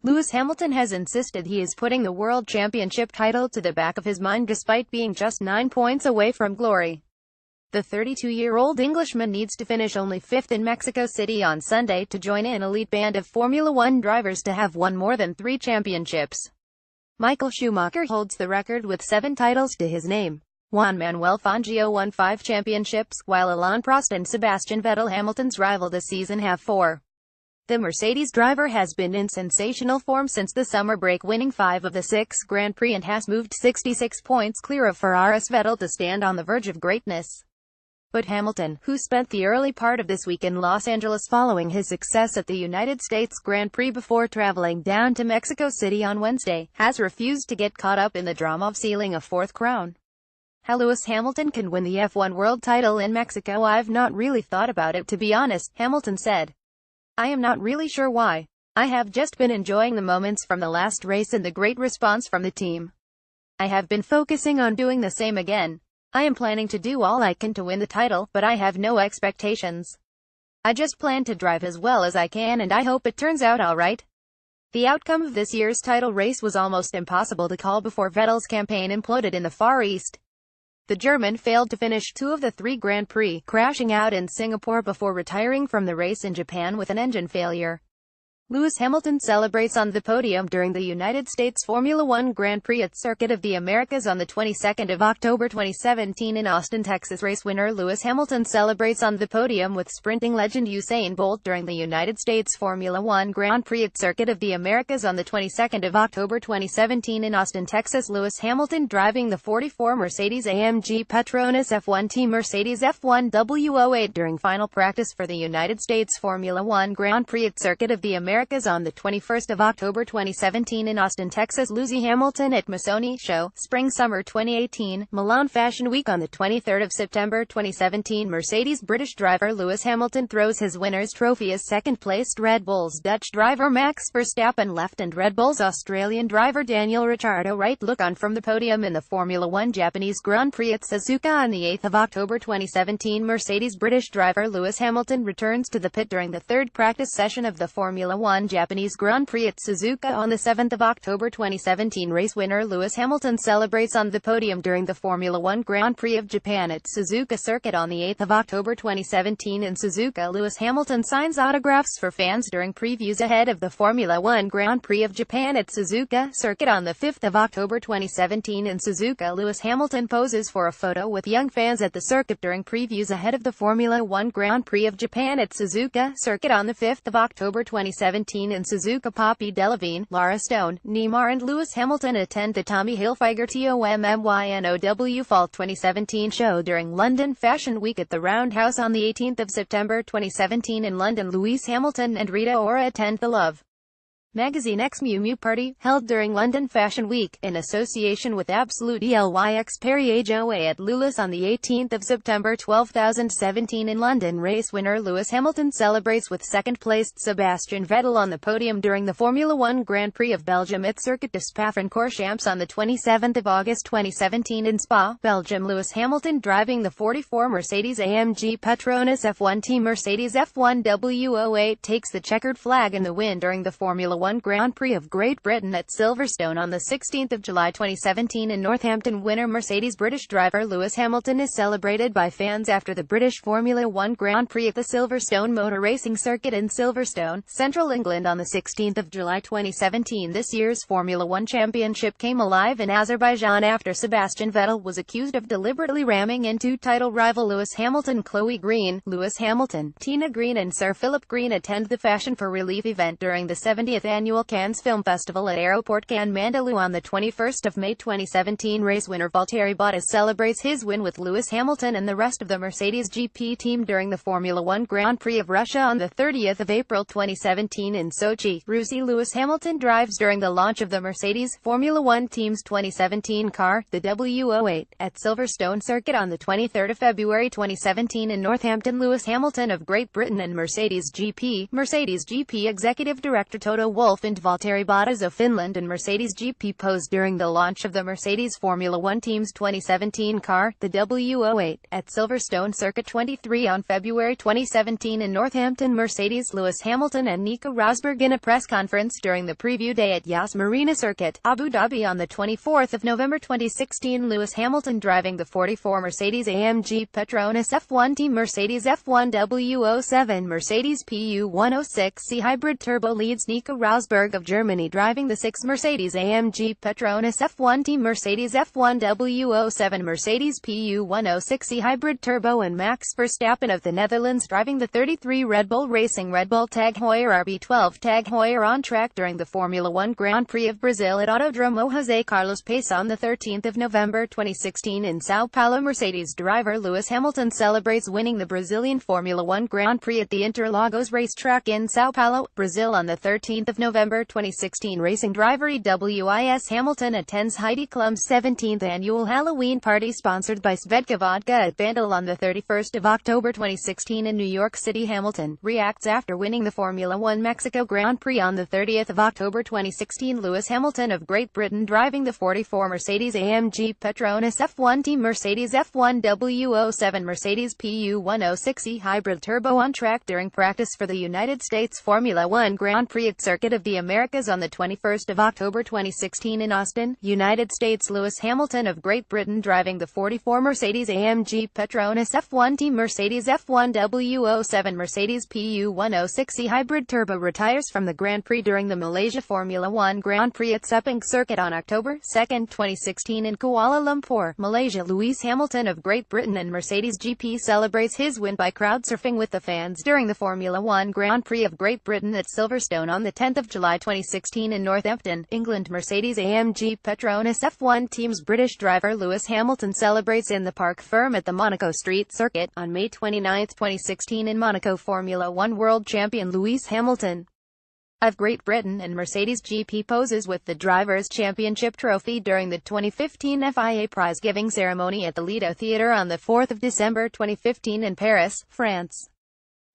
Lewis Hamilton has insisted he is putting the World Championship title to the back of his mind despite being just 9 points away from glory. The 32-year-old Englishman needs to finish only 5th in Mexico City on Sunday to join an elite band of Formula One drivers to have won more than 3 championships. Michael Schumacher holds the record with 7 titles to his name. Juan Manuel Fangio won 5 championships, while Alain Prost and Sebastian Vettel, Hamilton's rival this season, have 4. The Mercedes driver has been in sensational form since the summer break, winning 5 of the 6 Grand Prix and has moved 66 points clear of Ferrari's Vettel to stand on the verge of greatness. But Hamilton, who spent the early part of this week in Los Angeles following his success at the United States Grand Prix before traveling down to Mexico City on Wednesday, has refused to get caught up in the drama of sealing a 4th crown. How Lewis Hamilton can win the F1 world title in Mexico? I've not really thought about it, to be honest, Hamilton said. I am not really sure why. I have just been enjoying the moments from the last race and the great response from the team. I have been focusing on doing the same again. I am planning to do all I can to win the title, but I have no expectations. I just plan to drive as well as I can and I hope it turns out alright. The outcome of this year's title race was almost impossible to call before Vettel's campaign imploded in the Far East. The German failed to finish 2 of the 3 Grand Prix, crashing out in Singapore before retiring from the race in Japan with an engine failure. Lewis Hamilton celebrates on the podium during the United States Formula One Grand Prix at Circuit of the Americas on the 22nd of October 2017 in Austin, Texas. Race winner Lewis Hamilton celebrates on the podium with sprinting legend Usain Bolt during the United States Formula One Grand Prix at Circuit of the Americas on the 22nd of October 2017 in Austin, Texas. Lewis Hamilton driving the 44 Mercedes-AMG Petronas F1 Team Mercedes F1 W08 during final practice for the United States Formula One Grand Prix at Circuit of the Americas on the 21st of October 2017 in Austin, Texas. Lewis Hamilton at Missoni Show, Spring-Summer 2018, Milan Fashion Week on the 23rd of September 2017. Mercedes British driver Lewis Hamilton throws his winner's trophy as second-placed Red Bull's Dutch driver Max Verstappen left and Red Bull's Australian driver Daniel Ricciardo right. Look on from the podium in the Formula One Japanese Grand Prix at Suzuka on the 8th of October 2017. Mercedes British driver Lewis Hamilton returns to the pit during the 3rd practice session of the Formula One Japanese Grand Prix at Suzuka on the 7th of October 2017. Race winner Lewis Hamilton celebrates on the podium during the Formula One Grand Prix of Japan at Suzuka Circuit on the 8th of October 2017 in Suzuka. Lewis Hamilton signs autographs for fans during previews ahead of the Formula One Grand Prix of Japan at Suzuka Circuit on the 5th of October 2017 in Suzuka. Lewis Hamilton poses for a photo with young fans at the circuit during previews ahead of the Formula One Grand Prix of Japan at Suzuka Circuit on the 5th of October 2017 in Suzuka. Poppy Delevingne, Lara Stone, Neymar and Lewis Hamilton attend the Tommy Hilfiger TOMMYNOW Fall 2017 show during London Fashion Week at the Roundhouse on the 18th of September 2017 in London. Lewis Hamilton and Rita Ora attend the Love Magazine X Miu Miu party, held during London Fashion Week, in association with Absolute ELYX Perrier Jouet at Lewis on the 18th of September 2017 in London. Race winner Lewis Hamilton celebrates with second-placed Sebastian Vettel on the podium during the Formula One Grand Prix of Belgium at Circuit de Spa-Francorchamps on the 27th of August 2017 in Spa, Belgium. Lewis Hamilton driving the 44 Mercedes-AMG Petronas F1 Team Mercedes F1 W08 takes the checkered flag in the win during the Formula One Grand Prix of Great Britain at Silverstone on the 16th of July 2017 in Northampton. Winner Mercedes British driver Lewis Hamilton is celebrated by fans after the British Formula One Grand Prix at the Silverstone Motor Racing Circuit in Silverstone, Central England on the 16th of July 2017. This year's Formula One Championship came alive in Azerbaijan after Sebastian Vettel was accused of deliberately ramming into title rival Lewis Hamilton. Chloe Green, Lewis Hamilton, Tina Green and Sir Philip Green attend the Fashion for Relief event during the 70th annual Cannes Film Festival at Aéroport Cannes Mandalou on the 21st of May 2017. Race winner Valtteri Bottas celebrates his win with Lewis Hamilton and the rest of the Mercedes GP team during the Formula One Grand Prix of Russia on the 30th of April 2017 in Sochi. Lewis Hamilton drives during the launch of the Mercedes Formula One team's 2017 car, the W08, at Silverstone Circuit on the 23rd of February 2017 in Northampton. Lewis Hamilton of Great Britain and Mercedes GP Executive Director Toto Wolff and Valtteri Bottas of Finland and Mercedes GP posed during the launch of the Mercedes Formula One team's 2017 car, the W08, at Silverstone Circuit 23 on February 2017 in Northampton. Mercedes Lewis Hamilton and Nico Rosberg in a press conference during the preview day at Yas Marina Circuit, Abu Dhabi on the 24th of November 2016. Lewis Hamilton driving the 44 Mercedes-AMG Petronas F1 team Mercedes F1 W07 Mercedes PU106C hybrid turbo leads. Nico Rosberg of Germany driving the 6 Mercedes-AMG Petronas F1 team Mercedes F1 W07 Mercedes PU106C hybrid turbo, and Max Verstappen of the Netherlands driving the 33 Red Bull Racing Red Bull Tag Heuer RB12 Tag Heuer on track during the Formula One Grand Prix of Brazil at Autodromo José Carlos Pace on the 13th of November 2016 in São Paulo. Mercedes driver Lewis Hamilton celebrates winning the Brazilian Formula One Grand Prix at the Interlagos racetrack in São Paulo, Brazil on the 13th of November 2016. Racing driver EWIS Hamilton attends Heidi Klum's 17th annual Halloween party sponsored by Svedka Vodka at Bandel on the 31st of October 2016 in New York City. Hamilton reacts after winning the Formula One Mexico Grand Prix on the 30th of October 2016. Lewis Hamilton of Great Britain driving the 44 Mercedes-AMG Petronas F1 team Mercedes F1 W07 Mercedes PU106E hybrid turbo on track during practice for the United States Formula One Grand Prix at Circuit of the Americas on the 21st of October 2016 in Austin, United States. Lewis Hamilton of Great Britain driving the 44 Mercedes-AMG Petronas F1 team Mercedes F1 W07 Mercedes PU106E hybrid turbo retires from the Grand Prix during the Malaysia Formula One Grand Prix at Sepang Circuit on October 2, 2016 in Kuala Lumpur, Malaysia. Lewis Hamilton of Great Britain and Mercedes GP celebrates his win by crowd surfing with the fans during the Formula One Grand Prix of Great Britain at Silverstone on the 10th of July 2016 in Northampton, England. Mercedes-AMG Petronas F1 team's British driver Lewis Hamilton celebrates in the Parc Ferme at the Monaco Street Circuit on May 29, 2016 in Monaco. Formula One World Champion Lewis Hamilton of Great Britain and Mercedes GP poses with the Drivers' Championship trophy during the 2015 FIA prize-giving ceremony at the Lido Theatre on the 4th of December 2015 in Paris, France.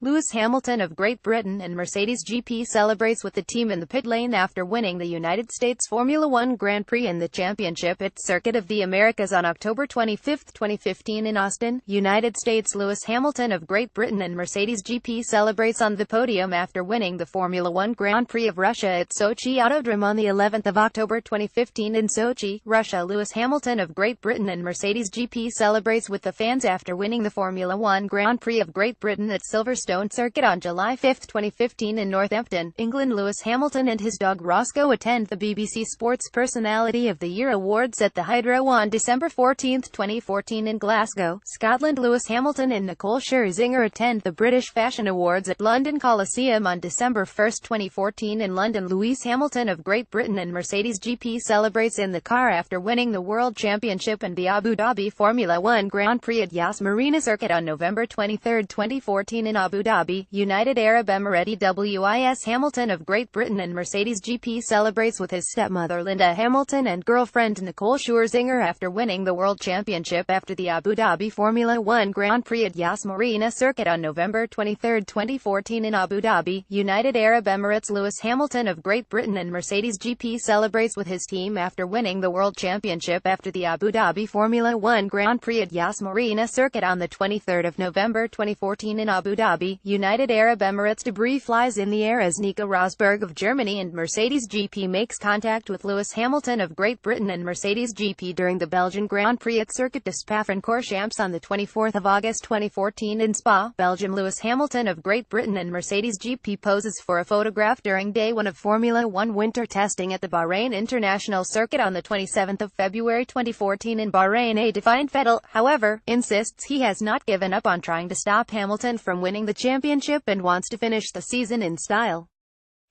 Lewis Hamilton of Great Britain and Mercedes GP celebrates with the team in the pit lane after winning the United States Formula One Grand Prix and the championship at Circuit of the Americas on October 25, 2015 in Austin, United States. Lewis Hamilton of Great Britain and Mercedes GP celebrates on the podium after winning the Formula One Grand Prix of Russia at Sochi Autodrome on the 11th of October 2015 in Sochi, Russia. Lewis Hamilton of Great Britain and Mercedes GP celebrates with the fans after winning the Formula One Grand Prix of Great Britain at Silverstone Circuit on July 5, 2015 in Northampton, England. Lewis Hamilton and his dog Roscoe attend the BBC Sports Personality of the Year Awards at the Hydro on December 14, 2014 in Glasgow, Scotland. Lewis Hamilton and Nicole Scherzinger attend the British Fashion Awards at London Coliseum on December 1, 2014 in London. Lewis Hamilton of Great Britain and Mercedes GP celebrates in the car after winning the World Championship and the Abu Dhabi Formula One Grand Prix at Yas Marina Circuit on November 23, 2014 in Abu Dhabi, United Arab Emirates. Lewis Hamilton of Great Britain and Mercedes GP celebrates with his stepmother Linda Hamilton and girlfriend Nicole Scherzinger after winning the World Championship after the Abu Dhabi Formula One Grand Prix at Yas Marina Circuit on November 23, 2014 in Abu Dhabi, United Arab Emirates. Lewis Hamilton of Great Britain and Mercedes GP celebrates with his team after winning the World Championship after the Abu Dhabi Formula One Grand Prix at Yas Marina Circuit on the 23rd of November 2014 in Abu Dhabi, United Arab Emirates. Debris flies in the air as Nico Rosberg of Germany and Mercedes GP makes contact with Lewis Hamilton of Great Britain and Mercedes GP during the Belgian Grand Prix at Circuit de Spa-Francorchamps on the 24th of August 2014 in Spa, Belgium. Lewis Hamilton of Great Britain and Mercedes GP poses for a photograph during day one of Formula One winter testing at the Bahrain International Circuit on the 27th of February 2014 in Bahrain. A defiant Vettel, however, insists he has not given up on trying to stop Hamilton from winning the championship and wants to finish the season in style.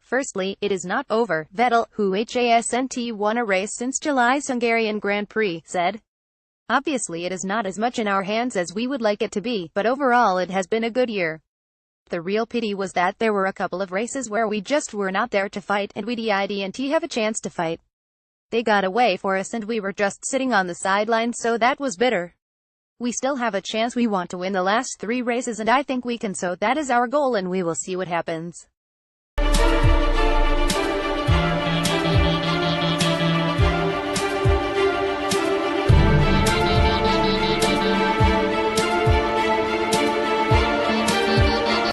Firstly, it is not over, Vettel, who hasn't won a race since July's Hungarian Grand Prix, said. Obviously it is not as much in our hands as we would like it to be, but overall it has been a good year. The real pity was that there were a couple of races where we just were not there to fight, and we didn't have a chance to fight. They got away for us and we were just sitting on the sidelines, so that was bitter. We still have a chance. We want to win the last 3 races and I think we can, so that is our goal and we will see what happens.